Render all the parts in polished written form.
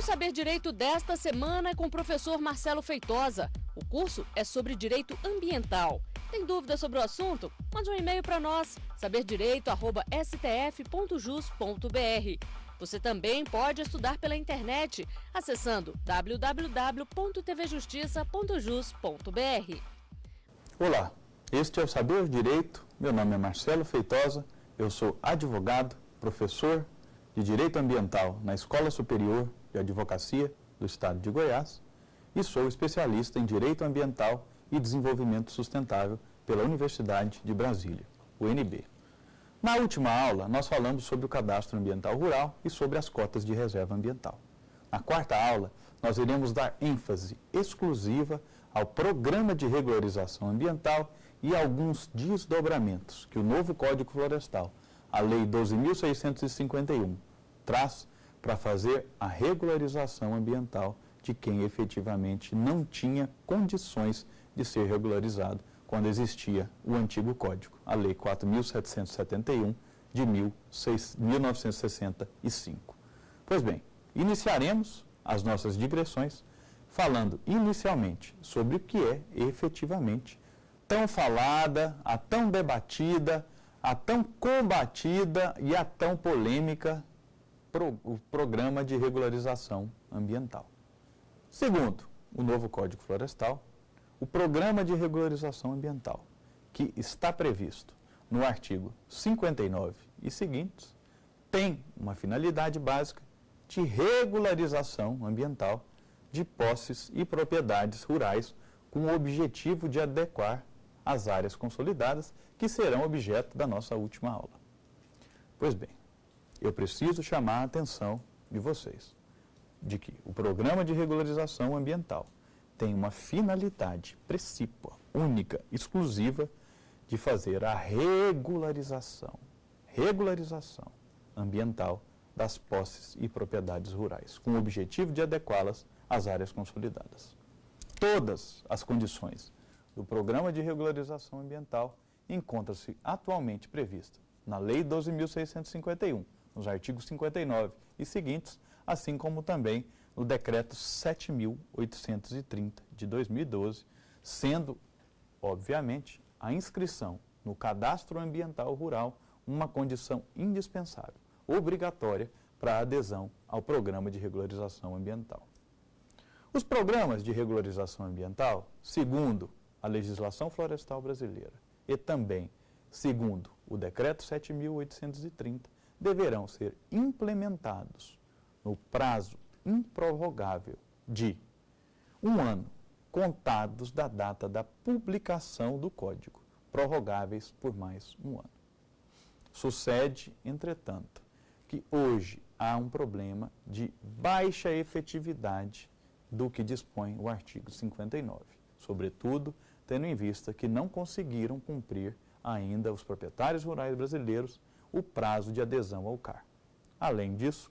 Saber Direito desta semana é com o professor Marcelo Feitosa. O curso é sobre direito ambiental. Tem dúvida sobre o assunto? Mande um e-mail para nós, saberdireito@stf.jus.br. Você também pode estudar pela internet, acessando www.tvjustiça.jus.br. Olá, este é o Saber Direito. Meu nome é Marcelo Feitosa, eu sou advogado, professor de Direito Ambiental na Escola Superior de Advocacia do Estado de Goiás e sou especialista em Direito Ambiental e Desenvolvimento Sustentável pela Universidade de Brasília, UNB. Na última aula, nós falamos sobre o Cadastro Ambiental Rural e sobre as cotas de reserva ambiental. Na quarta aula, nós iremos dar ênfase exclusiva ao Programa de Regularização Ambiental e alguns desdobramentos que o novo Código Florestal, a Lei 12.651, traz para fazer a regularização ambiental de quem efetivamente não tinha condições de ser regularizado quando existia o antigo Código, a Lei 4.771 de 1965. Pois bem, iniciaremos as nossas digressões falando inicialmente sobre o que é efetivamente tão falada, a tão debatida, a tão combatida e a tão polêmica o Programa de Regularização Ambiental. Segundo o novo Código Florestal, o Programa de Regularização Ambiental, que está previsto no artigo 59 e seguintes, tem uma finalidade básica de regularização ambiental de posses e propriedades rurais com o objetivo de adequar as áreas consolidadas que serão objeto da nossa última aula. Pois bem, eu preciso chamar a atenção de vocês de que o Programa de Regularização Ambiental tem uma finalidade precípua, única, exclusiva, de fazer a regularização ambiental das posses e propriedades rurais, com o objetivo de adequá-las às áreas consolidadas. Todas as condições do Programa de Regularização Ambiental encontram-se atualmente previstas na Lei 12.651, nos artigos 59 e seguintes, assim como também no Decreto 7.830 de 2012, sendo, obviamente, a inscrição no Cadastro Ambiental Rural uma condição indispensável, obrigatória para a adesão ao Programa de Regularização Ambiental. Os programas de regularização ambiental, segundo a legislação florestal brasileira e também segundo o Decreto 7.830, deverão ser implementados no prazo improrrogável de 1 ano, contados da data da publicação do Código, prorrogáveis por mais 1 ano. Sucede, entretanto, que hoje há um problema de baixa efetividade do que dispõe o artigo 59, sobretudo tendo em vista que não conseguiram cumprir ainda os proprietários rurais brasileiros o prazo de adesão ao CAR. Além disso,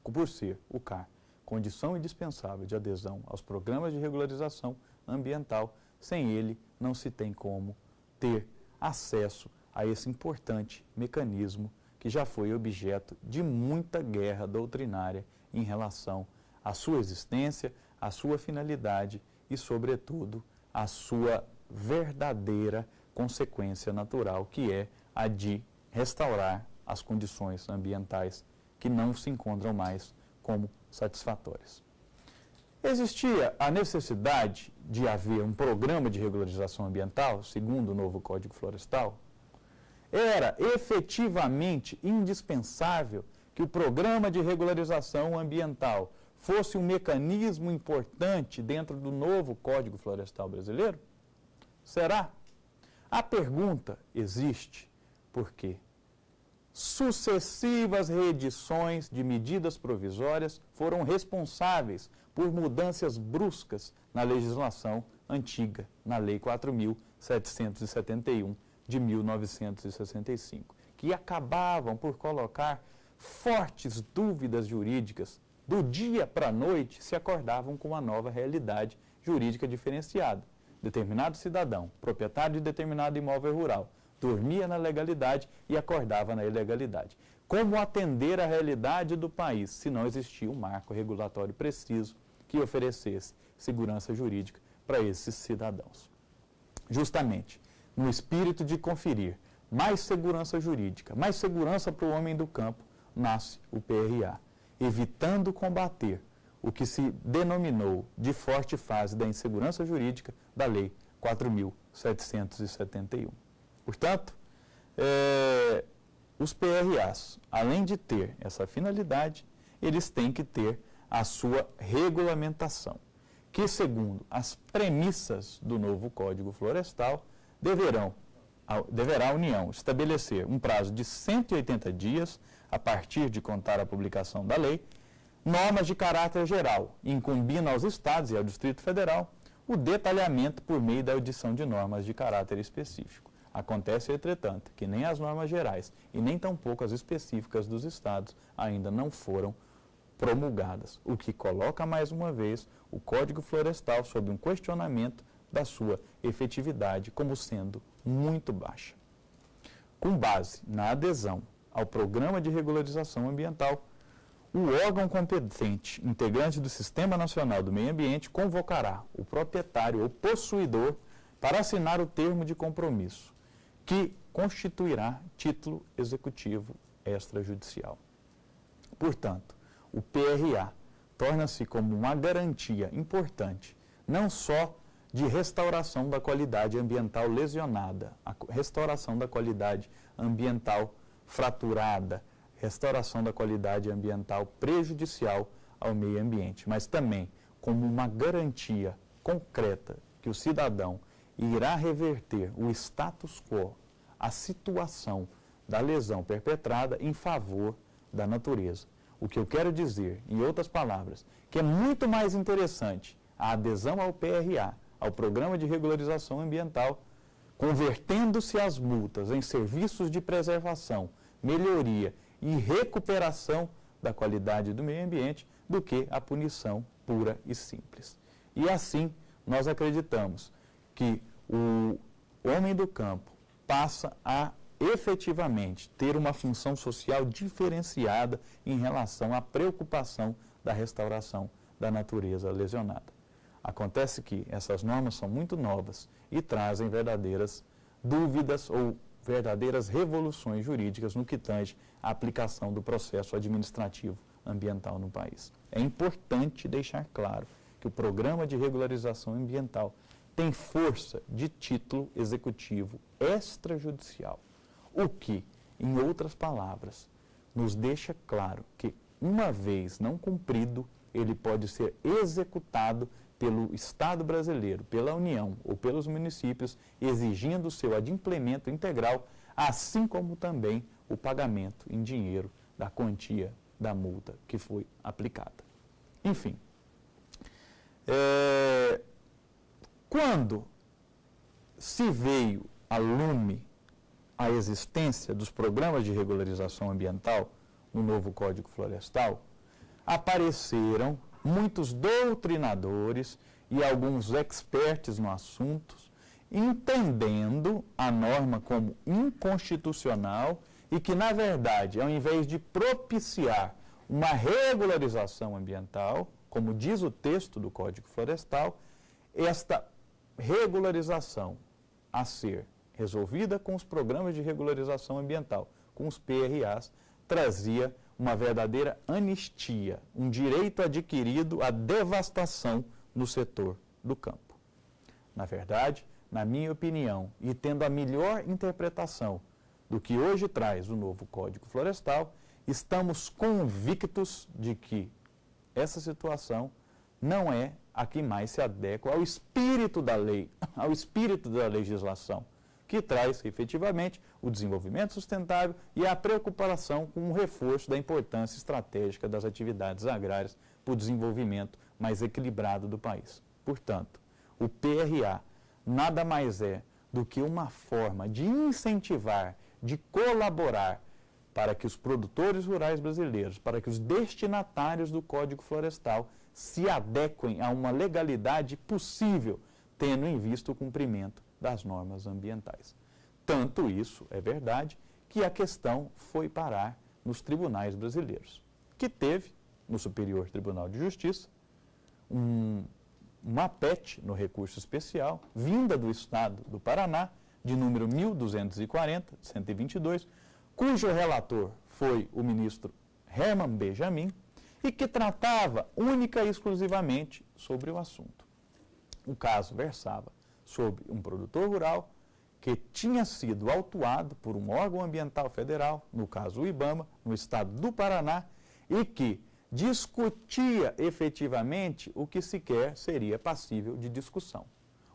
por ser o CAR condição indispensável de adesão aos programas de regularização ambiental, sem ele não se tem como ter acesso a esse importante mecanismo que já foi objeto de muita guerra doutrinária em relação à sua existência, à sua finalidade e, sobretudo, à sua verdadeira consequência natural, que é a de restaurar as condições ambientais que não se encontram mais como satisfatórias. Existia a necessidade de haver um programa de regularização ambiental, segundo o novo Código Florestal? Era efetivamente indispensável que o programa de regularização ambiental fosse um mecanismo importante dentro do novo Código Florestal brasileiro? Será? A pergunta existe porque sucessivas reedições de medidas provisórias foram responsáveis por mudanças bruscas na legislação antiga, na Lei 4.771 de 1965, que acabavam por colocar fortes dúvidas jurídicas. Do dia para a noite se acordavam com uma nova realidade jurídica diferenciada. Determinado cidadão, proprietário de determinado imóvel rural, dormia na legalidade e acordava na ilegalidade. Como atender à realidade do país se não existia um marco regulatório preciso que oferecesse segurança jurídica para esses cidadãos? Justamente, no espírito de conferir mais segurança jurídica, mais segurança para o homem do campo, nasce o PRA, evitando combater o que se denominou de forte fase da insegurança jurídica da Lei 4.771. Portanto, os PRAs, além de ter essa finalidade, eles têm que ter a sua regulamentação, que, segundo as premissas do novo Código Florestal, deverá a União estabelecer um prazo de 180 dias, a partir de contar a publicação da lei, normas de caráter geral, incumbindo aos Estados e ao Distrito Federal o detalhamento por meio da edição de normas de caráter específico. Acontece, entretanto, que nem as normas gerais e nem tampouco as específicas dos Estados ainda não foram promulgadas, o que coloca mais uma vez o Código Florestal sob um questionamento da sua efetividade como sendo muito baixa. Com base na adesão ao Programa de Regularização Ambiental, o órgão competente integrante do Sistema Nacional do Meio Ambiente convocará o proprietário ou possuidor para assinar o termo de compromisso, que constituirá título executivo extrajudicial. Portanto, o PRA torna-se como uma garantia importante, não só de restauração da qualidade ambiental lesionada, a restauração da qualidade ambiental fraturada, restauração da qualidade ambiental prejudicial ao meio ambiente, mas também como uma garantia concreta que o cidadão irá reverter o status quo, a situação da lesão perpetrada em favor da natureza. O que eu quero dizer, em outras palavras, que é muito mais interessante a adesão ao PRA, ao Programa de Regularização Ambiental, convertendo-se as multas em serviços de preservação, melhoria e recuperação da qualidade do meio ambiente, do que a punição pura e simples. E assim, nós acreditamos que o homem do campo passa a efetivamente ter uma função social diferenciada em relação à preocupação da restauração da natureza lesionada. Acontece que essas normas são muito novas e trazem verdadeiras dúvidas ou verdadeiras revoluções jurídicas no que tange à aplicação do processo administrativo ambiental no país. É importante deixar claro que o Programa de Regularização Ambiental tem força de título executivo extrajudicial, o que, em outras palavras, nos deixa claro que, uma vez não cumprido, ele pode ser executado pelo Estado brasileiro, pela União ou pelos municípios, exigindo o seu adimplemento integral, assim como também o pagamento em dinheiro da quantia da multa que foi aplicada. Enfim, quando se veio a lume a existência dos programas de regularização ambiental no novo Código Florestal, apareceram muitos doutrinadores e alguns experts no assunto, entendendo a norma como inconstitucional e que, na verdade, ao invés de propiciar uma regularização ambiental, como diz o texto do Código Florestal, esta regularização a ser resolvida com os programas de regularização ambiental, com os PRAs, trazia uma verdadeira anistia, um direito adquirido à devastação no setor do campo. Na verdade, na minha opinião, e tendo a melhor interpretação do que hoje traz o novo Código Florestal, estamos convictos de que essa situação não é a que mais se adequa ao espírito da lei, ao espírito da legislação, que traz, efetivamente, o desenvolvimento sustentável e a preocupação com o reforço da importância estratégica das atividades agrárias para o desenvolvimento mais equilibrado do país. Portanto, o PRA nada mais é do que uma forma de incentivar, de colaborar para que os produtores rurais brasileiros, para que os destinatários do Código Florestal se adequem a uma legalidade possível, tendo em vista o cumprimento das normas ambientais. Tanto isso é verdade que a questão foi parar nos tribunais brasileiros, que teve, no Superior Tribunal de Justiça, uma PET no recurso especial, vinda do Estado do Paraná, de número 1240, 122, cujo relator foi o ministro Herman Benjamin, e que tratava única e exclusivamente sobre o assunto. O caso versava sobre um produtor rural que tinha sido autuado por um órgão ambiental federal, no caso o IBAMA, no estado do Paraná, e que discutia efetivamente o que sequer seria passível de discussão.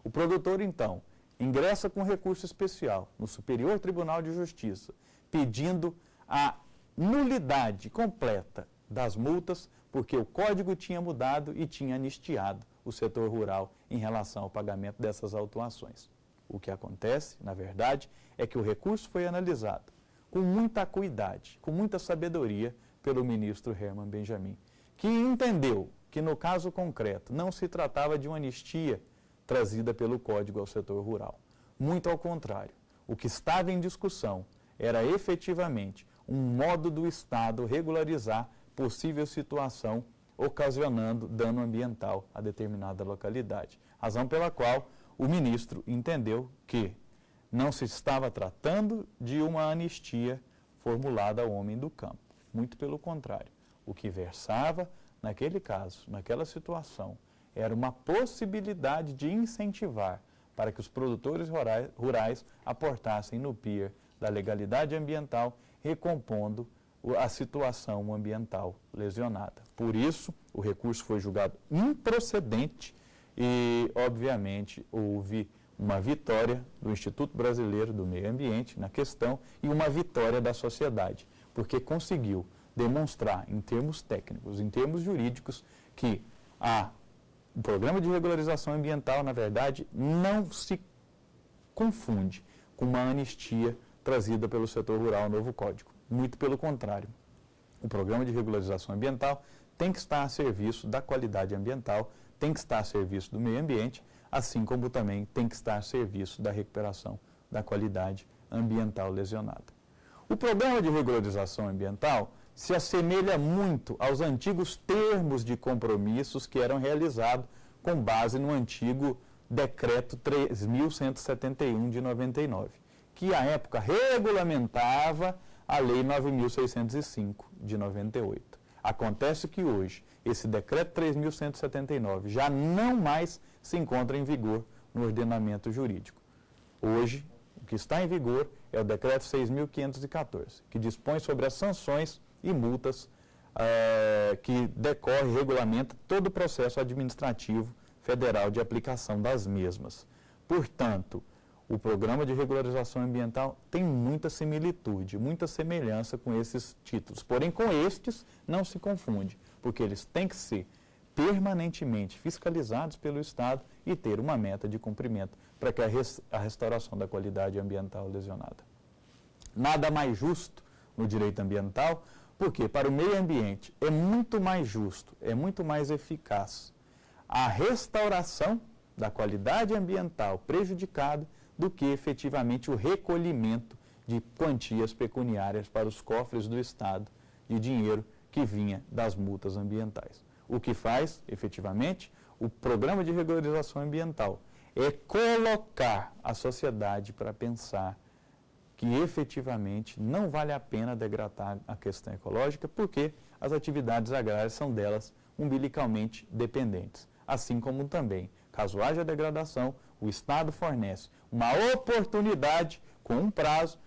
O produtor, então, ingressa com recurso especial no Superior Tribunal de Justiça, pedindo a nulidade completa das multas, porque o Código tinha mudado e tinha anistiado o setor rural em relação ao pagamento dessas autuações. O que acontece, na verdade, é que o recurso foi analisado com muita acuidade, com muita sabedoria pelo ministro Herman Benjamin, que entendeu que no caso concreto não se tratava de uma anistia trazida pelo Código ao setor rural. Muito ao contrário, o que estava em discussão era efetivamente um modo do Estado regularizar possível situação ocasionando dano ambiental a determinada localidade. Razão pela qual o ministro entendeu que não se estava tratando de uma anistia formulada ao homem do campo. Muito pelo contrário, o que versava naquele caso, naquela situação, era uma possibilidade de incentivar para que os produtores rurais aportassem no PIR da legalidade ambiental, recompondo a situação ambiental lesionada. Por isso, o recurso foi julgado improcedente e, obviamente, houve uma vitória do Instituto Brasileiro do Meio Ambiente na questão e uma vitória da sociedade, porque conseguiu demonstrar, em termos técnicos, em termos jurídicos, que o programa de regularização ambiental, na verdade, não se confunde com uma anistia trazida pelo setor rural ao novo Código. Muito pelo contrário. O programa de regularização ambiental tem que estar a serviço da qualidade ambiental, tem que estar a serviço do meio ambiente, assim como também tem que estar a serviço da recuperação da qualidade ambiental lesionada. O programa de regularização ambiental se assemelha muito aos antigos termos de compromissos que eram realizados com base no antigo Decreto 3.171 de 99, que à época regulamentava a Lei 9.605 de 98. Acontece que hoje esse Decreto 3.179 já não mais se encontra em vigor no ordenamento jurídico. Hoje, o que está em vigor é o Decreto 6.514, que dispõe sobre as sanções e multas que decorre e regulamenta todo o processo administrativo federal de aplicação das mesmas. Portanto, o programa de regularização ambiental tem muita similitude, muita semelhança com esses títulos. Porém, com estes não se confunde, porque eles têm que ser permanentemente fiscalizados pelo Estado e ter uma meta de cumprimento para que a restauração da qualidade ambiental lesionada. Nada mais justo no direito ambiental, porque para o meio ambiente é muito mais justo, é muito mais eficaz a restauração da qualidade ambiental prejudicada do que efetivamente o recolhimento de quantias pecuniárias para os cofres do Estado de dinheiro que vinha das multas ambientais. O que faz, efetivamente, o programa de regularização ambiental é colocar a sociedade para pensar que efetivamente não vale a pena degradar a questão ecológica, porque as atividades agrárias são delas umbilicalmente dependentes. Assim como também, caso haja degradação, o Estado fornece uma oportunidade com um prazo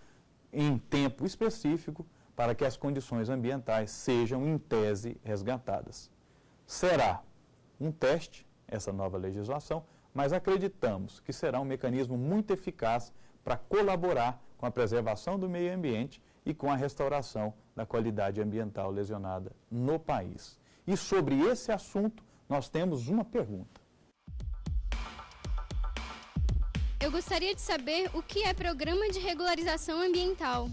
em tempo específico para que as condições ambientais sejam, em tese, resgatadas. Será um teste, essa nova legislação, mas acreditamos que será um mecanismo muito eficaz para colaborar com a preservação do meio ambiente e com a restauração da qualidade ambiental lesionada no país. E sobre esse assunto, nós temos uma pergunta. Eu gostaria de saber o que é Programa de Regularização Ambiental.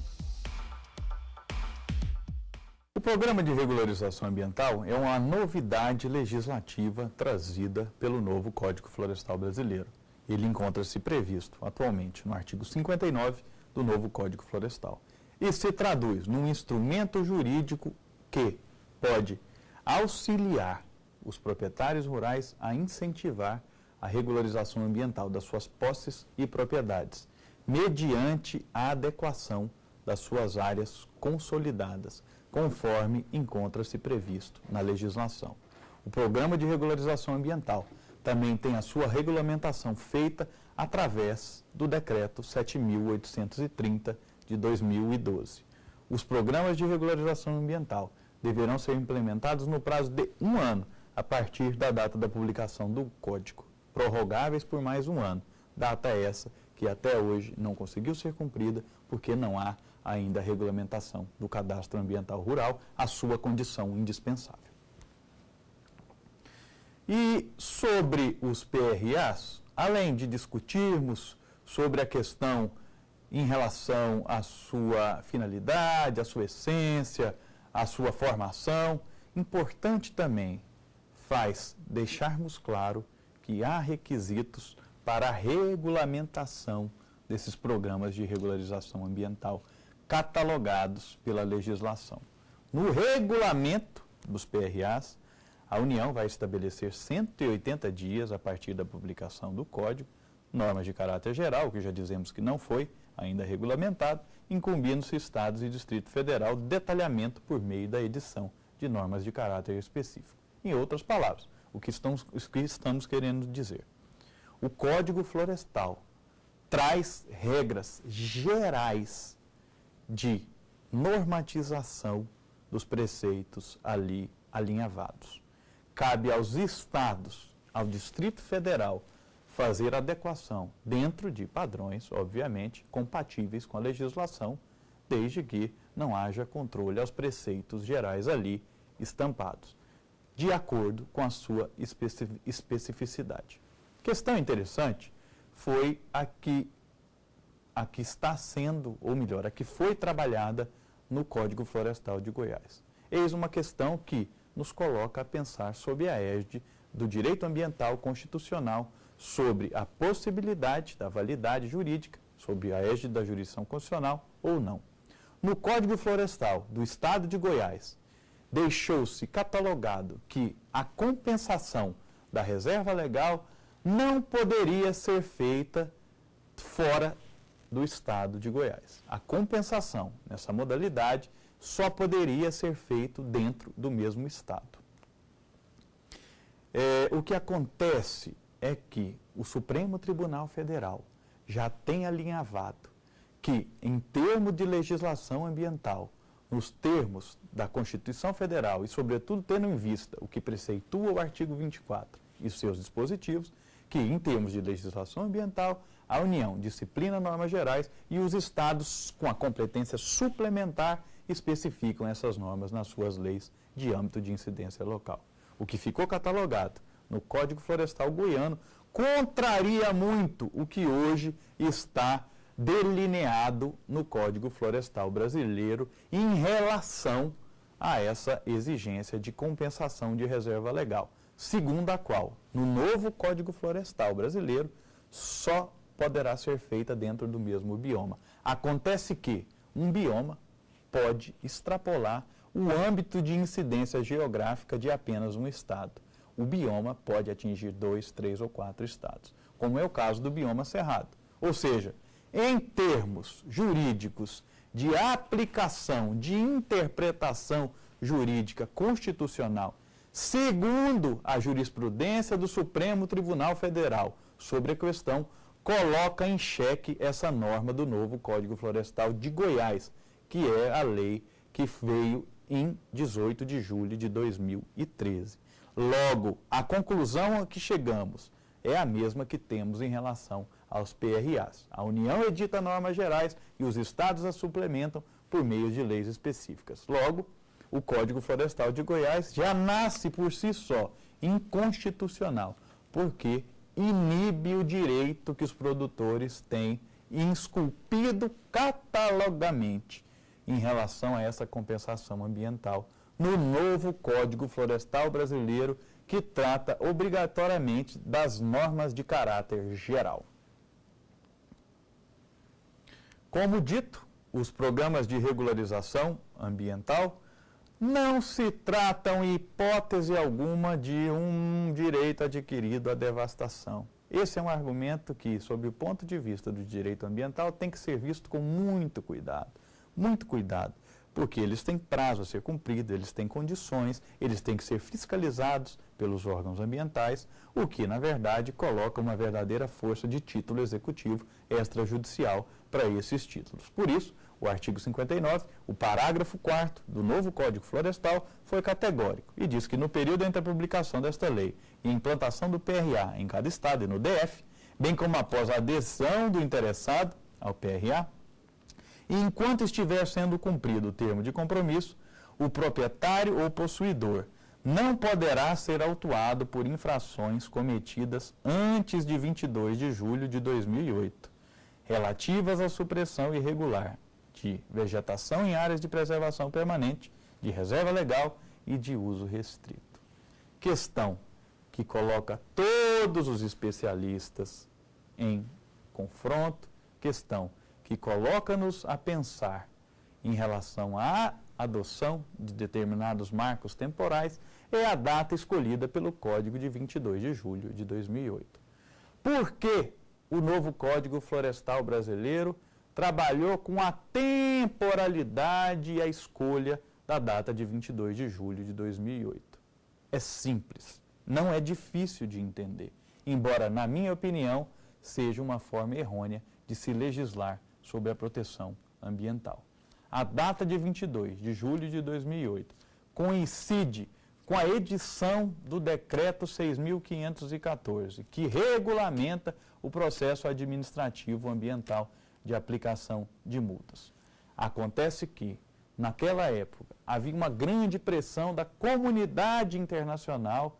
O Programa de Regularização Ambiental é uma novidade legislativa trazida pelo novo Código Florestal Brasileiro. Ele encontra-se previsto atualmente no artigo 59 do novo Código Florestal. E se traduz num instrumento jurídico que pode auxiliar os proprietários rurais a incentivar a regularização ambiental das suas posses e propriedades, mediante a adequação das suas áreas consolidadas, conforme encontra-se previsto na legislação. O Programa de Regularização Ambiental também tem a sua regulamentação feita através do Decreto 7.830 de 2012. Os programas de regularização ambiental deverão ser implementados no prazo de 1 ano, a partir da data da publicação do Código, prorrogáveis por mais 1 ano, data essa que até hoje não conseguiu ser cumprida porque não há ainda a regulamentação do Cadastro Ambiental Rural, a sua condição indispensável. E sobre os PRAs, além de discutirmos sobre a questão em relação à sua finalidade, à sua essência, à sua formação, importante também faz deixarmos claro que há requisitos para a regulamentação desses programas de regularização ambiental catalogados pela legislação. No regulamento dos PRAs, a União vai estabelecer 180 dias a partir da publicação do Código, normas de caráter geral, que já dizemos que não foi ainda regulamentado, incumbindo-se Estados e Distrito Federal detalhamento por meio da edição de normas de caráter específico. Em outras palavras, o que estamos querendo dizer? O Código Florestal traz regras gerais de normatização dos preceitos ali alinhavados. Cabe aos estados, ao Distrito Federal, fazer adequação dentro de padrões, obviamente, compatíveis com a legislação, desde que não haja controle aos preceitos gerais ali estampados, de acordo com a sua especificidade. Questão interessante foi a que está sendo, ou melhor, a que foi trabalhada no Código Florestal de Goiás. Eis uma questão que nos coloca a pensar sob a égide do direito ambiental constitucional, sobre a possibilidade da validade jurídica, sob a égide da jurisdição constitucional ou não. No Código Florestal do Estado de Goiás, deixou-se catalogado que a compensação da reserva legal não poderia ser feita fora do Estado de Goiás. A compensação nessa modalidade só poderia ser feito dentro do mesmo Estado. O que acontece é que o Supremo Tribunal Federal já tem alinhavado que, em termos de legislação ambiental, nos termos da Constituição Federal e, sobretudo, tendo em vista o que preceitua o artigo 24 e seus dispositivos, que, em termos de legislação ambiental, a União disciplina normas gerais e os estados, com a competência suplementar, especificam essas normas nas suas leis de âmbito de incidência local. O que ficou catalogado no Código Florestal goiano contraria muito o que hoje está delineado no Código Florestal brasileiro em relação a essa exigência de compensação de reserva legal, segundo a qual, no novo Código Florestal brasileiro, só poderá ser feita dentro do mesmo bioma. Acontece que um bioma pode extrapolar o âmbito de incidência geográfica de apenas um estado. O bioma pode atingir 2, 3 ou 4 estados, como é o caso do bioma cerrado. Ou seja, em termos jurídicos de aplicação, de interpretação jurídica constitucional, segundo a jurisprudência do Supremo Tribunal Federal sobre a questão, coloca em xeque essa norma do novo Código Florestal de Goiás, que é a lei que veio em 18 de julho de 2013. Logo, a conclusão a que chegamos é a mesma que temos em relação aos PRAs. A União edita normas gerais e os estados as suplementam por meio de leis específicas. Logo, o Código Florestal de Goiás já nasce por si só inconstitucional, porque inibe o direito que os produtores têm esculpido catalogamente em relação a essa compensação ambiental no novo Código Florestal brasileiro, que trata obrigatoriamente das normas de caráter geral. Como dito, os programas de regularização ambiental não se tratam, em hipótese alguma, de um direito adquirido à devastação. Esse é um argumento que, sob o ponto de vista do direito ambiental, tem que ser visto com muito cuidado, porque eles têm prazo a ser cumprido, eles têm condições, eles têm que ser fiscalizados pelos órgãos ambientais, o que, na verdade, coloca uma verdadeira força de título executivo extrajudicial para esses títulos. Por isso, o artigo 59, o parágrafo 4º do novo Código Florestal foi categórico e diz que no período entre a publicação desta lei e a implantação do PRA em cada estado e no DF, bem como após a adesão do interessado ao PRA, e enquanto estiver sendo cumprido o termo de compromisso, o proprietário ou possuidor não poderá ser autuado por infrações cometidas antes de 22 de julho de 2008, relativas à supressão irregular de vegetação em áreas de preservação permanente, de reserva legal e de uso restrito. Questão que coloca todos os especialistas em confronto, questão que coloca-nos a pensar em relação à adoção de determinados marcos temporais, é a data escolhida pelo Código de 22 de julho de 2008. Por que o novo Código Florestal brasileiro trabalhou com a temporalidade e a escolha da data de 22 de julho de 2008? É simples, não é difícil de entender, embora, na minha opinião, seja uma forma errônea de se legislar sobre a proteção ambiental. A data de 22 de julho de 2008 coincide com a edição do Decreto 6.514, que regulamenta o processo administrativo ambiental de aplicação de multas. Acontece que, naquela época, havia uma grande pressão da comunidade internacional,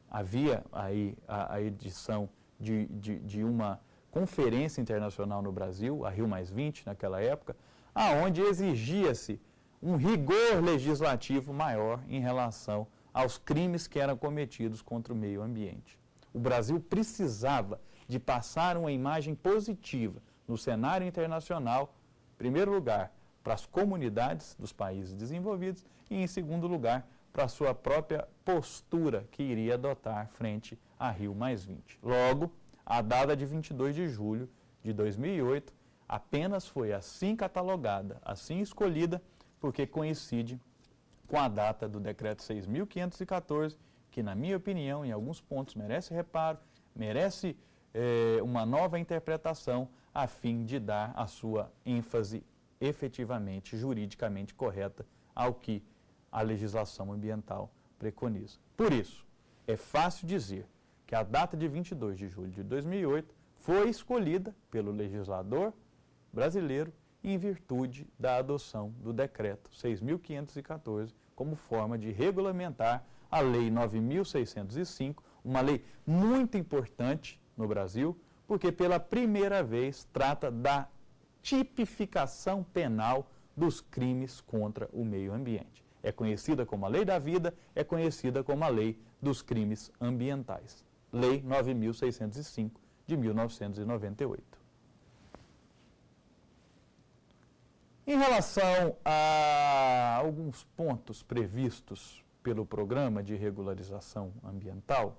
havia aí a edição de uma conferência internacional no Brasil, a Rio+20 naquela época, aonde exigia-se um rigor legislativo maior em relação aos crimes que eram cometidos contra o meio ambiente. O Brasil precisava de passar uma imagem positiva no cenário internacional, em primeiro lugar, para as comunidades dos países desenvolvidos e, em segundo lugar, para a sua própria postura que iria adotar frente a Rio+20. Logo, a data de 22 de julho de 2008 apenas foi assim catalogada, assim escolhida, porque coincide com a data do Decreto 6.514, que, na minha opinião, em alguns pontos merece reparo, merece uma nova interpretação, a fim de dar a sua ênfase efetivamente, juridicamente correta ao que a legislação ambiental preconiza. Por isso, é fácil dizer que a data de 22 de julho de 2008 foi escolhida pelo legislador brasileiro em virtude da adoção do Decreto 6.514 como forma de regulamentar a Lei 9.605, uma lei muito importante no Brasil, porque pela primeira vez trata da tipificação penal dos crimes contra o meio ambiente. É conhecida como a Lei da Vida, é conhecida como a Lei dos Crimes Ambientais. Lei 9.605, de 1998. Em relação a alguns pontos previstos pelo Programa de Regularização Ambiental,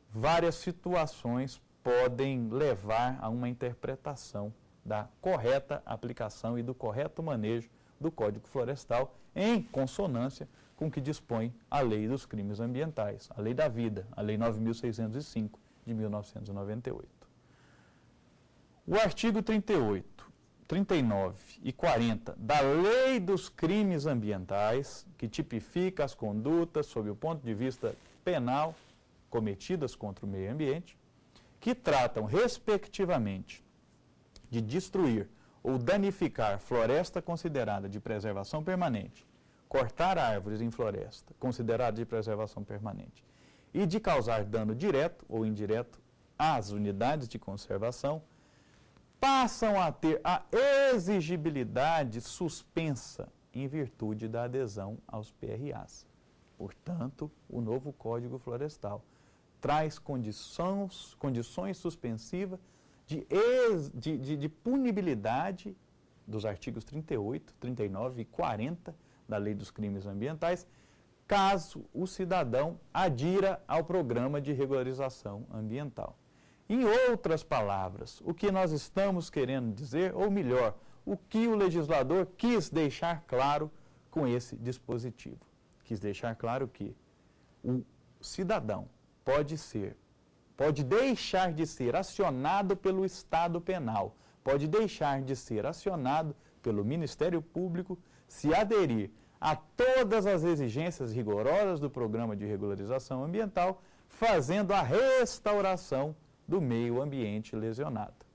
várias situações podem levar a uma interpretação da correta aplicação e do correto manejo do Código Florestal em consonância com o que dispõe a Lei dos Crimes Ambientais, a Lei da Vida, a Lei 9.605, de 1998. O artigo 38, 39 e 40 da Lei dos Crimes Ambientais, que tipifica as condutas sob o ponto de vista penal cometidas contra o meio ambiente, que tratam, respectivamente, de destruir ou danificar floresta considerada de preservação permanente, cortar árvores em floresta considerada de preservação permanente e de causar dano direto ou indireto às unidades de conservação, passam a ter a exigibilidade suspensa em virtude da adesão aos PRAs. Portanto, o novo Código Florestal traz condições suspensivas de punibilidade dos artigos 38, 39 e 40 da Lei dos Crimes Ambientais, caso o cidadão adira ao programa de regularização ambiental. Em outras palavras, o que nós estamos querendo dizer, ou melhor, o que o legislador quis deixar claro com esse dispositivo. Quis deixar claro que o cidadão pode deixar de ser acionado pelo Estado penal, pode deixar de ser acionado pelo Ministério Público se aderir a todas as exigências rigorosas do Programa de Regularização Ambiental, fazendo a restauração do meio ambiente lesionado.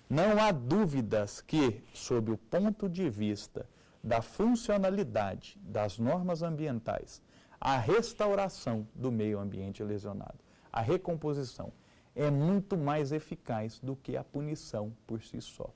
Não há dúvidas que, sob o ponto de vista da funcionalidade das normas ambientais, a restauração do meio ambiente lesionado, a recomposição, é muito mais eficaz do que a punição por si só.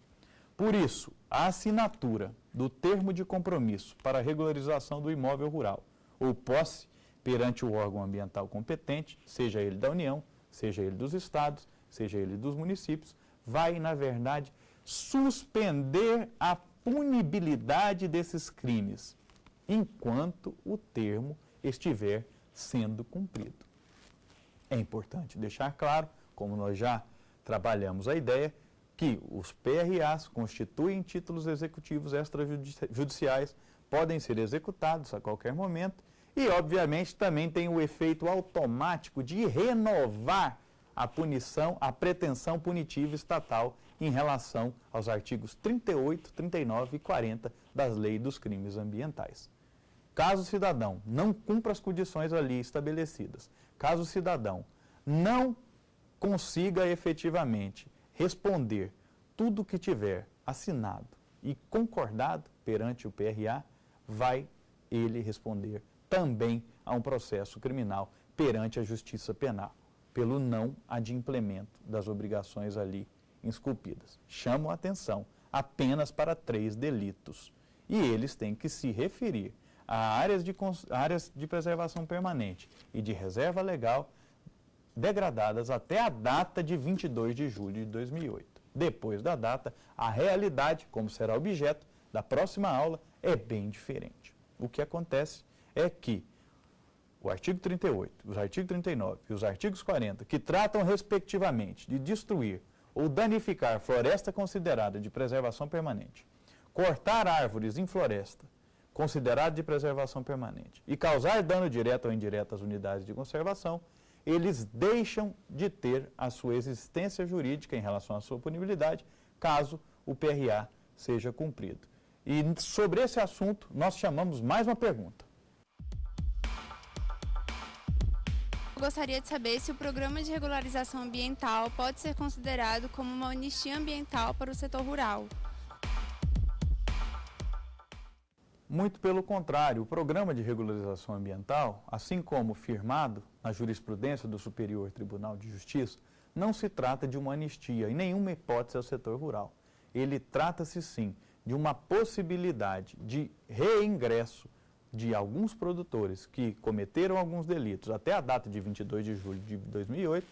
Por isso, a assinatura do termo de compromisso para a regularização do imóvel rural ou posse perante o órgão ambiental competente, seja ele da União, seja ele dos estados, seja ele dos municípios, vai, na verdade, suspender a punibilidade desses crimes, enquanto o termo estiver sendo cumprido. É importante deixar claro, como nós já trabalhamos a ideia, que os PRAs constituem títulos executivos extrajudiciais, podem ser executados a qualquer momento e, obviamente, também tem o efeito automático de renovar a punição, a pretensão punitiva estatal em relação aos artigos 38, 39 e 40 das Leis dos Crimes Ambientais. Caso o cidadão não cumpra as condições ali estabelecidas, caso o cidadão não consiga efetivamente responder tudo o que tiver assinado e concordado perante o PRA, vai ele responder também a um processo criminal perante a Justiça Penal, pelo não adimplemento das obrigações ali esculpidas. Chamo a atenção apenas para 3 delitos. E eles têm que se referir a áreas de preservação permanente e de reserva legal degradadas até a data de 22 de julho de 2008. Depois da data, a realidade, como será objeto da próxima aula, é bem diferente. O que acontece é que o artigo 38, os artigos 39 e os artigos 40, que tratam respectivamente de destruir ou danificar floresta considerada de preservação permanente, cortar árvores em floresta considerada de preservação permanente e causar dano direto ou indireto às unidades de conservação, eles deixam de ter a sua existência jurídica em relação à sua punibilidade, caso o PRA seja cumprido. E sobre esse assunto, nós chamamos mais uma pergunta. Eu gostaria de saber se o Programa de Regularização Ambiental pode ser considerado como uma anistia ambiental para o setor rural. Muito pelo contrário, o Programa de Regularização Ambiental, assim como firmado na jurisprudência do Superior Tribunal de Justiça, não se trata de uma anistia, em nenhuma hipótese ao setor rural. Ele trata-se, sim, de uma possibilidade de reingresso de alguns produtores que cometeram alguns delitos até a data de 22 de julho de 2008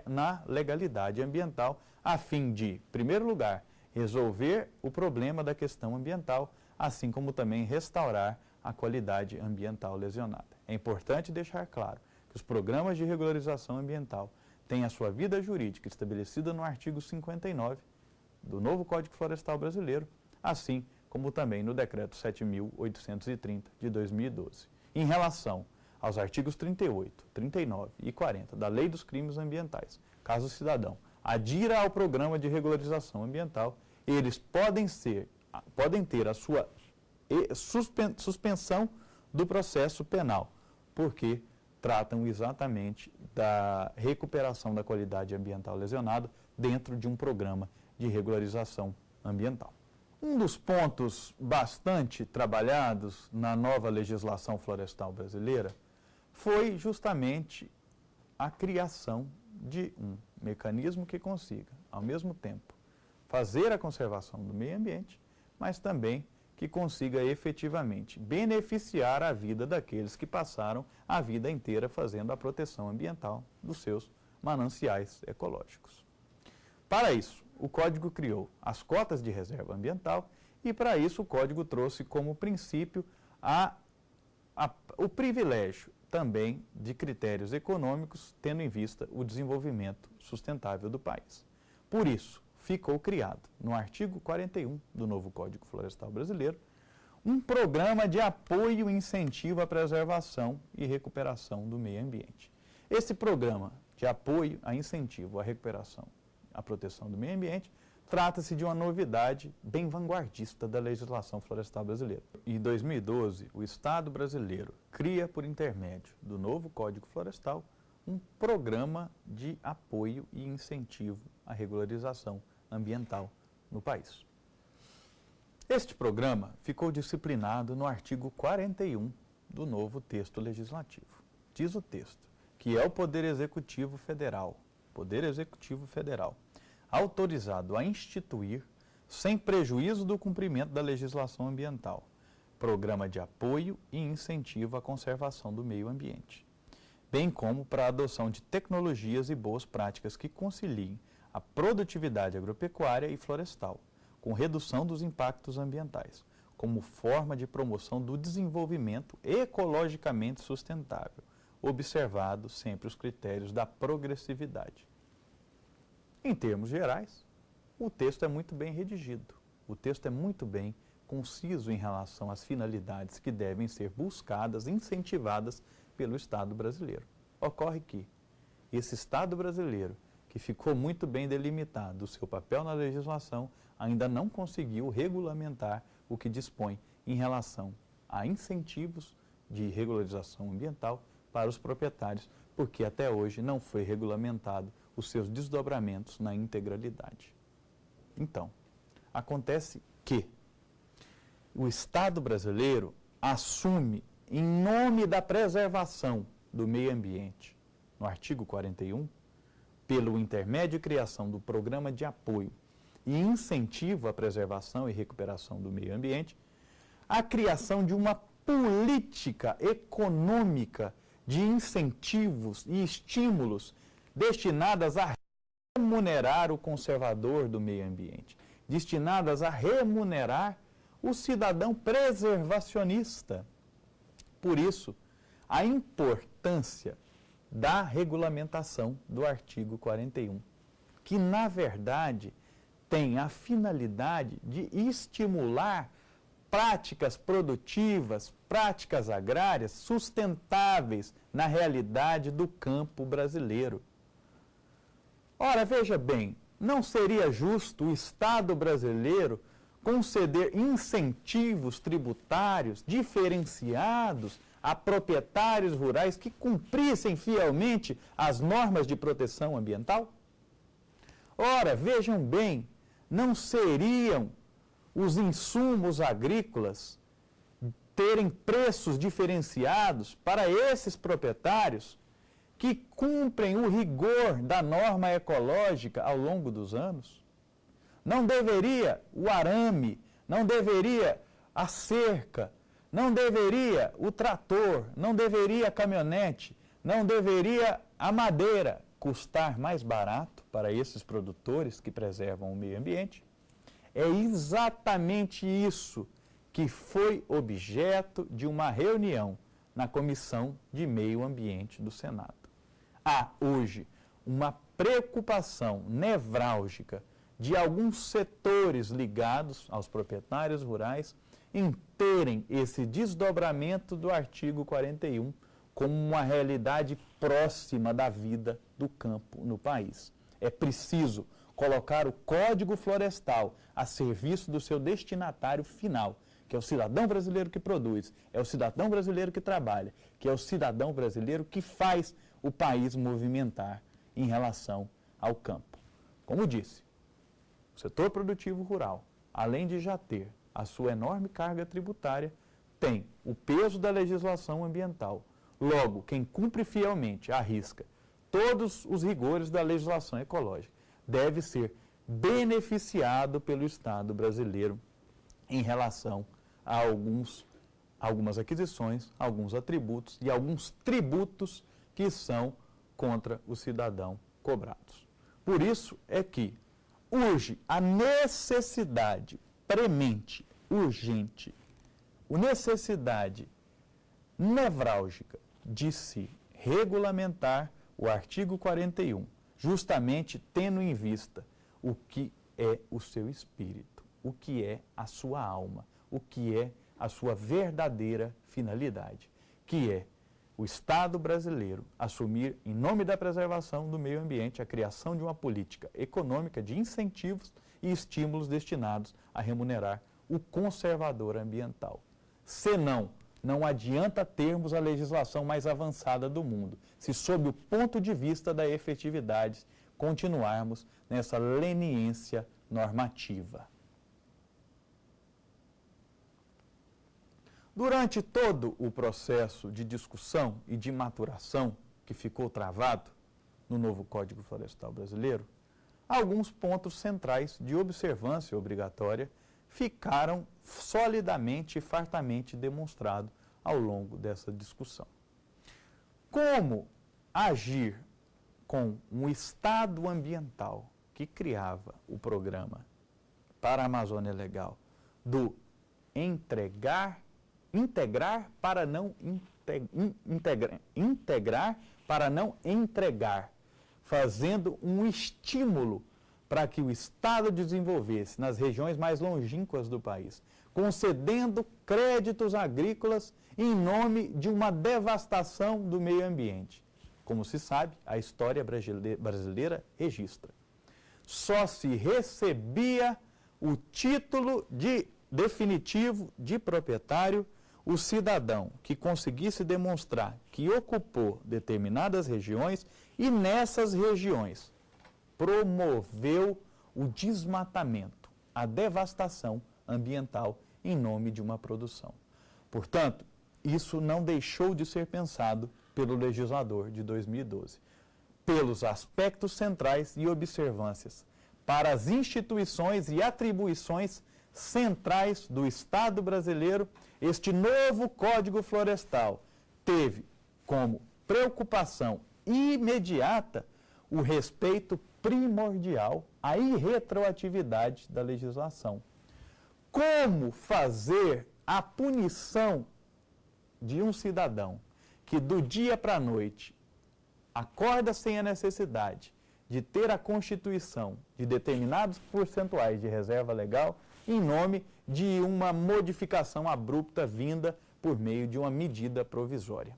na legalidade ambiental, a fim de, em primeiro lugar, resolver o problema da questão ambiental, assim como também restaurar a qualidade ambiental lesionada. É importante deixar claro que os programas de regularização ambiental têm a sua vida jurídica estabelecida no artigo 59 do novo Código Florestal Brasileiro, assim como também no Decreto 7.830 de 2012. Em relação aos artigos 38, 39 e 40 da Lei dos Crimes Ambientais, caso o cidadão adira ao programa de regularização ambiental, eles podem ter a sua suspensão do processo penal, porque tratam exatamente da recuperação da qualidade ambiental lesionada dentro de um programa de regularização ambiental. Um dos pontos bastante trabalhados na nova legislação florestal brasileira foi justamente a criação de um mecanismo que consiga, ao mesmo tempo, fazer a conservação do meio ambiente, mas também que consiga efetivamente beneficiar a vida daqueles que passaram a vida inteira fazendo a proteção ambiental dos seus mananciais ecológicos. Para isso, o Código criou as cotas de reserva ambiental e, para isso, o Código trouxe como princípio o privilégio também de critérios econômicos, tendo em vista o desenvolvimento sustentável do país. Por isso, ficou criado, no artigo 41 do novo Código Florestal Brasileiro, um programa de apoio e incentivo à preservação e recuperação do meio ambiente. Esse programa de apoio a incentivo à recuperação, à proteção do meio ambiente, trata-se de uma novidade bem vanguardista da legislação florestal brasileira. Em 2012, o Estado brasileiro cria, por intermédio do novo Código Florestal, um programa de apoio e incentivo à regularização ambiental no país. Este programa ficou disciplinado no artigo 41 do novo texto legislativo. Diz o texto que é o Poder Executivo Federal, autorizado a instituir, sem prejuízo do cumprimento da legislação ambiental, programa de apoio e incentivo à conservação do meio ambiente, bem como para a adoção de tecnologias e boas práticas que conciliem a produtividade agropecuária e florestal, com redução dos impactos ambientais, como forma de promoção do desenvolvimento ecologicamente sustentável, observado sempre os critérios da progressividade. Em termos gerais, o texto é muito bem redigido, o texto é muito bem conciso em relação às finalidades que devem ser buscadas e incentivadas pelo Estado brasileiro. Ocorre que esse Estado brasileiro, que ficou muito bem delimitado o seu papel na legislação, ainda não conseguiu regulamentar o que dispõe em relação a incentivos de regularização ambiental para os proprietários, porque até hoje não foi regulamentado os seus desdobramentos na integralidade. Então, acontece que o Estado brasileiro assume, em nome da preservação do meio ambiente, no artigo 41, pelo intermédio e criação do Programa de Apoio e Incentivo à Preservação e Recuperação do Meio Ambiente, a criação de uma política econômica de incentivos e estímulos destinadas a remunerar o conservador do meio ambiente, destinadas a remunerar o cidadão preservacionista. Por isso, a importância da regulamentação do artigo 41, que, na verdade, tem a finalidade de estimular práticas produtivas, práticas agrárias sustentáveis na realidade do campo brasileiro. Ora, veja bem, não seria justo o Estado brasileiro conceder incentivos tributários diferenciados a proprietários rurais que cumprissem fielmente as normas de proteção ambiental? Ora, vejam bem, não seriam os insumos agrícolas terem preços diferenciados para esses proprietários que cumprem o rigor da norma ecológica ao longo dos anos? Não deveria o arame, não deveria a cerca, não deveria o trator, não deveria a caminhonete, não deveria a madeira custar mais barato para esses produtores que preservam o meio ambiente? É exatamente isso que foi objeto de uma reunião na Comissão de Meio Ambiente do Senado. Há hoje uma preocupação nevrálgica de alguns setores ligados aos proprietários rurais em terem esse desdobramento do artigo 41 como uma realidade próxima da vida do campo no país. É preciso colocar o Código Florestal a serviço do seu destinatário final, que é o cidadão brasileiro que produz, é o cidadão brasileiro que trabalha, que é o cidadão brasileiro que faz o país movimentar em relação ao campo. Como disse, o setor produtivo rural, além de já ter a sua enorme carga tributária, tem o peso da legislação ambiental. Logo, quem cumpre fielmente, arrisca todos os rigores da legislação ecológica, deve ser beneficiado pelo Estado brasileiro em relação a algumas aquisições, alguns atributos e alguns tributos que são contra o cidadão cobrados. Por isso é que urge a necessidade premente, urgente, a necessidade nevrálgica de se regulamentar o artigo 41, justamente tendo em vista o que é o seu espírito, o que é a sua alma, o que é a sua verdadeira finalidade, que é o Estado brasileiro assumir, em nome da preservação do meio ambiente, a criação de uma política econômica de incentivos e estímulos destinados a remunerar o conservador ambiental. Senão, não adianta termos a legislação mais avançada do mundo, se sob o ponto de vista da efetividade continuarmos nessa leniência normativa. Durante todo o processo de discussão e de maturação que ficou travado no novo Código Florestal Brasileiro, alguns pontos centrais de observância obrigatória ficaram solidamente e fartamente demonstrados ao longo dessa discussão. Como agir com um estado ambiental que criava o programa para a Amazônia Legal do integrar para não entregar, fazendo um estímulo para que o Estado desenvolvesse nas regiões mais longínquas do país, concedendo créditos agrícolas em nome de uma devastação do meio ambiente. Como se sabe, a história brasileira registra. Só se recebia o título definitivo de proprietário o cidadão que conseguisse demonstrar que ocupou determinadas regiões e nessas regiões promoveu o desmatamento, a devastação ambiental em nome de uma produção. Portanto, isso não deixou de ser pensado pelo legislador de 2012, pelos aspectos centrais e observâncias para as instituições e atribuições centrais do Estado brasileiro. Este novo Código Florestal teve como preocupação imediata o respeito primordial à irretroatividade da legislação. Como fazer a punição de um cidadão que do dia para a noite acorda sem a necessidade de ter a constituição de determinados percentuais de reserva legal em nome de uma modificação abrupta vinda por meio de uma medida provisória.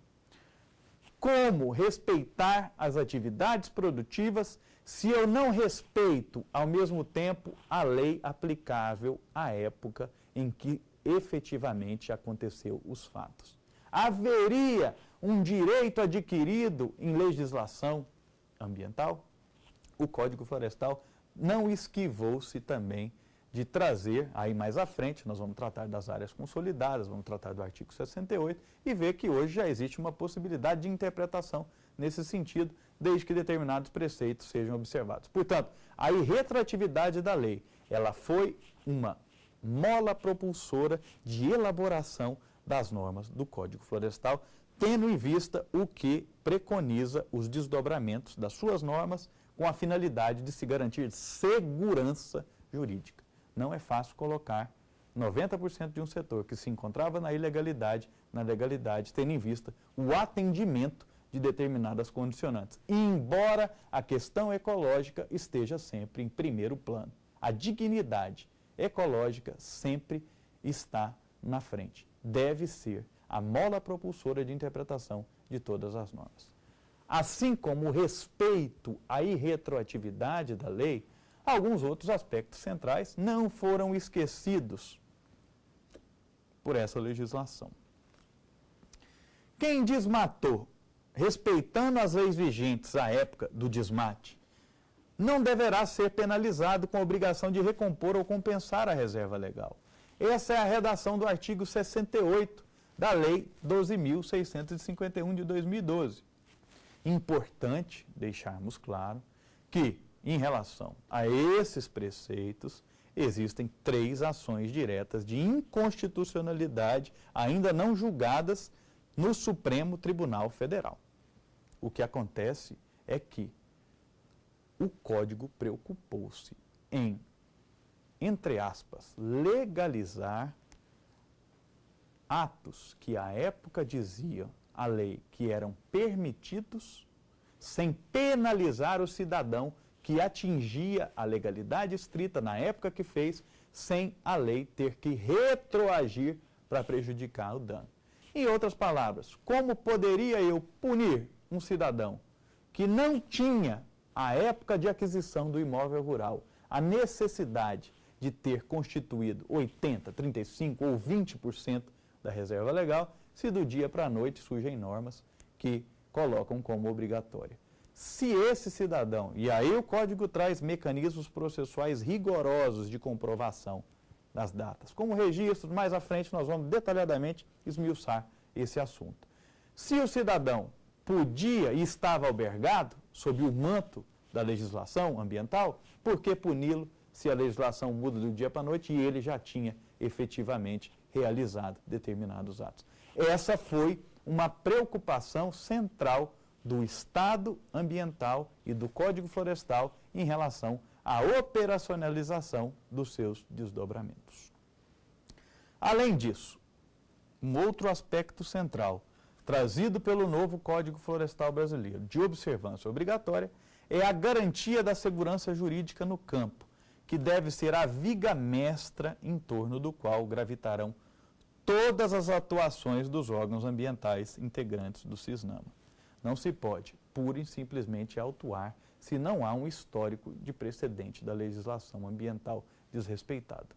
Como respeitar as atividades produtivas se eu não respeito, ao mesmo tempo, a lei aplicável à época em que efetivamente aconteceu os fatos? Haveria um direito adquirido em legislação ambiental? O Código Florestal não esquivou-se também de trazer, aí mais à frente, nós vamos tratar das áreas consolidadas, vamos tratar do artigo 68 e ver que hoje já existe uma possibilidade de interpretação nesse sentido, desde que determinados preceitos sejam observados. Portanto, a irretroatividade da lei, ela foi uma mola propulsora de elaboração das normas do Código Florestal, tendo em vista o que preconiza os desdobramentos das suas normas com a finalidade de se garantir segurança jurídica. Não é fácil colocar 90% de um setor que se encontrava na ilegalidade, na legalidade, tendo em vista o atendimento de determinadas condicionantes. E embora a questão ecológica esteja sempre em primeiro plano, a dignidade ecológica sempre está na frente. Deve ser a mola propulsora de interpretação de todas as normas. Assim como o respeito à irretroatividade da lei, alguns outros aspectos centrais não foram esquecidos por essa legislação. Quem desmatou, respeitando as leis vigentes à época do desmate, não deverá ser penalizado com a obrigação de recompor ou compensar a reserva legal. Essa é a redação do artigo 68 da Lei 12.651 de 2012. Importante deixarmos claro que, em relação a esses preceitos, existem 3 ações diretas de inconstitucionalidade ainda não julgadas no Supremo Tribunal Federal. O que acontece é que o Código preocupou-se em, entre aspas, legalizar atos que à época diziam a lei que eram permitidos, sem penalizar o cidadão que atingia a legalidade estrita na época que fez, sem a lei ter que retroagir para prejudicar o dano. Em outras palavras, como poderia eu punir um cidadão que não tinha, à época de aquisição do imóvel rural, a necessidade de ter constituído 80%, 35% ou 20% da reserva legal, se do dia para a noite surgem normas que colocam como obrigatória? Se esse cidadão, e aí o Código traz mecanismos processuais rigorosos de comprovação das datas, como registro, mais à frente nós vamos detalhadamente esmiuçar esse assunto. Se o cidadão podia e estava albergado sob o manto da legislação ambiental, por que puni-lo se a legislação muda do dia para a noite e ele já tinha efetivamente realizado determinados atos? Essa foi uma preocupação central do Estado ambiental e do Código Florestal em relação à operacionalização dos seus desdobramentos. Além disso, um outro aspecto central, trazido pelo novo Código Florestal Brasileiro, de observância obrigatória, é a garantia da segurança jurídica no campo, que deve ser a viga mestra em torno do qual gravitarão todas as atuações dos órgãos ambientais integrantes do CISNAMA. Não se pode, pura e simplesmente, autuar se não há um histórico de precedente da legislação ambiental desrespeitada.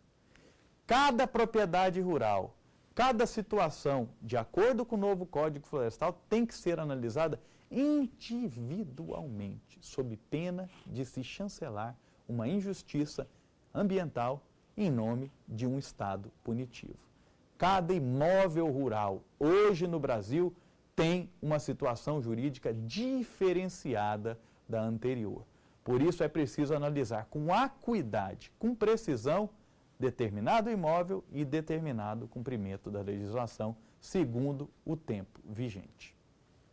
Cada propriedade rural, cada situação, de acordo com o novo Código Florestal, tem que ser analisada individualmente, sob pena de se chancelar uma injustiça ambiental em nome de um Estado punitivo. Cada imóvel rural, hoje no Brasil, tem uma situação jurídica diferenciada da anterior. Por isso é preciso analisar com acuidade, com precisão, determinado imóvel e determinado cumprimento da legislação segundo o tempo vigente.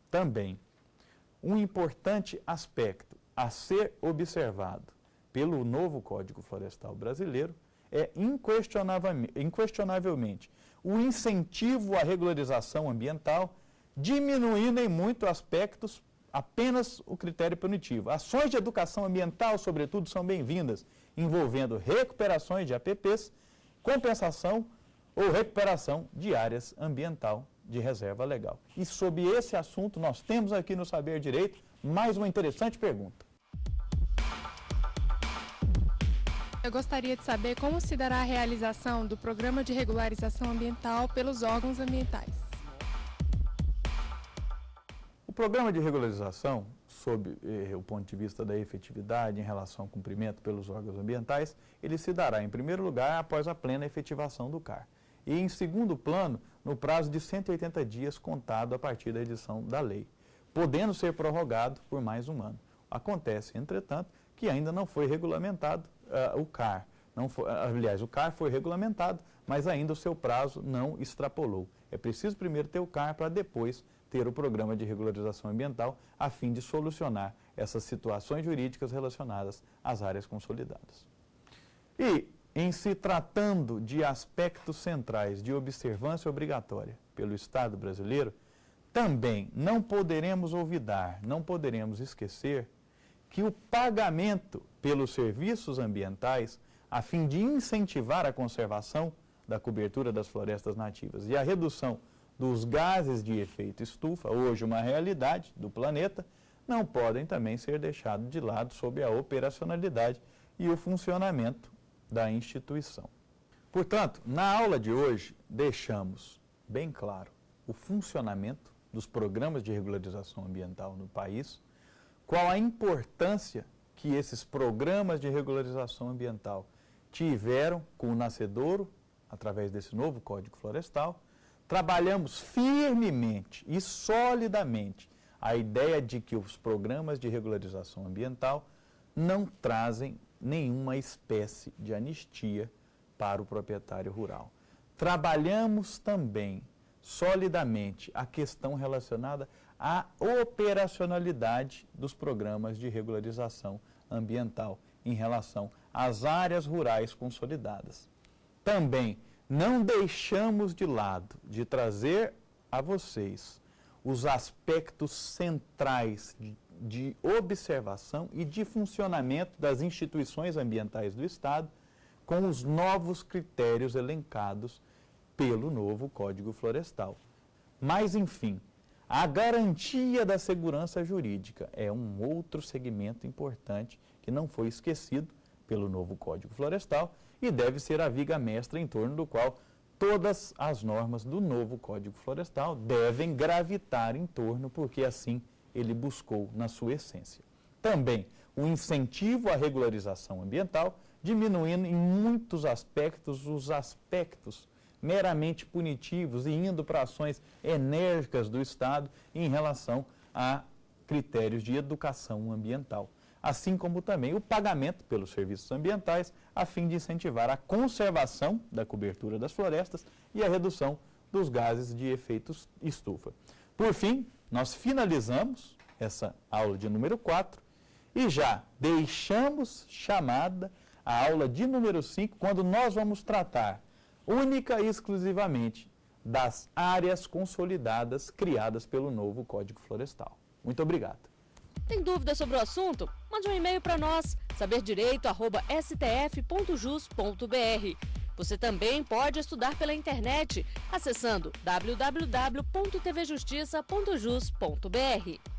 Também, um importante aspecto a ser observado pelo novo Código Florestal Brasileiro é inquestionavelmente o incentivo à regularização ambiental, diminuindo em muito aspectos apenas o critério punitivo. Ações de educação ambiental, sobretudo, são bem-vindas, envolvendo recuperações de APPs, compensação ou recuperação de áreas ambiental de reserva legal. E sobre esse assunto, nós temos aqui no Saber Direito mais uma interessante pergunta. Eu gostaria de saber como se dará a realização do Programa de Regularização Ambiental pelos órgãos ambientais. O programa de regularização, sob o ponto de vista da efetividade em relação ao cumprimento pelos órgãos ambientais, ele se dará, em primeiro lugar, após a plena efetivação do CAR. E, em segundo plano, no prazo de 180 dias contado a partir da edição da lei, podendo ser prorrogado por mais um ano. Acontece, entretanto, que ainda não foi regulamentado o CAR. Aliás, o CAR foi regulamentado, mas ainda o seu prazo não extrapolou. É preciso primeiro ter o CAR para depois ter o programa de regularização ambiental, a fim de solucionar essas situações jurídicas relacionadas às áreas consolidadas. E, em se tratando de aspectos centrais de observância obrigatória pelo Estado brasileiro, também não poderemos olvidar, não poderemos esquecer que o pagamento pelos serviços ambientais, a fim de incentivar a conservação da cobertura das florestas nativas e a redução dos gases de efeito estufa, hoje uma realidade do planeta, não podem também ser deixados de lado sob a operacionalidade e o funcionamento da instituição. Portanto, na aula de hoje, deixamos bem claro o funcionamento dos programas de regularização ambiental no país, qual a importância que esses programas de regularização ambiental tiveram com o nascedouro, através desse novo Código Florestal. Trabalhamos firmemente e solidamente a ideia de que os programas de regularização ambiental não trazem nenhuma espécie de anistia para o proprietário rural. Trabalhamos também solidamente a questão relacionada à operacionalidade dos programas de regularização ambiental em relação as áreas rurais consolidadas. Também não deixamos de lado de trazer a vocês os aspectos centrais de observação e de funcionamento das instituições ambientais do Estado com os novos critérios elencados pelo novo Código Florestal. Mas, enfim, a garantia da segurança jurídica é um outro segmento importante que não foi esquecido pelo novo Código Florestal e deve ser a viga mestra em torno do qual todas as normas do novo Código Florestal devem gravitar em torno, porque assim ele buscou na sua essência. Também o incentivo à regularização ambiental, diminuindo em muitos aspectos os aspectos meramente punitivos e indo para ações enérgicas do Estado em relação a critérios de educação ambiental. Assim como também o pagamento pelos serviços ambientais, a fim de incentivar a conservação da cobertura das florestas e a redução dos gases de efeito estufa. Por fim, nós finalizamos essa aula de número 4 e já deixamos chamada a aula de número 5, quando nós vamos tratar única e exclusivamente das áreas consolidadas criadas pelo novo Código Florestal. Muito obrigado. Tem dúvida sobre o assunto? Mande um e-mail para nós, saberdireito@stf.jus.br. Você também pode estudar pela internet, acessando www.tvjustiça.jus.br.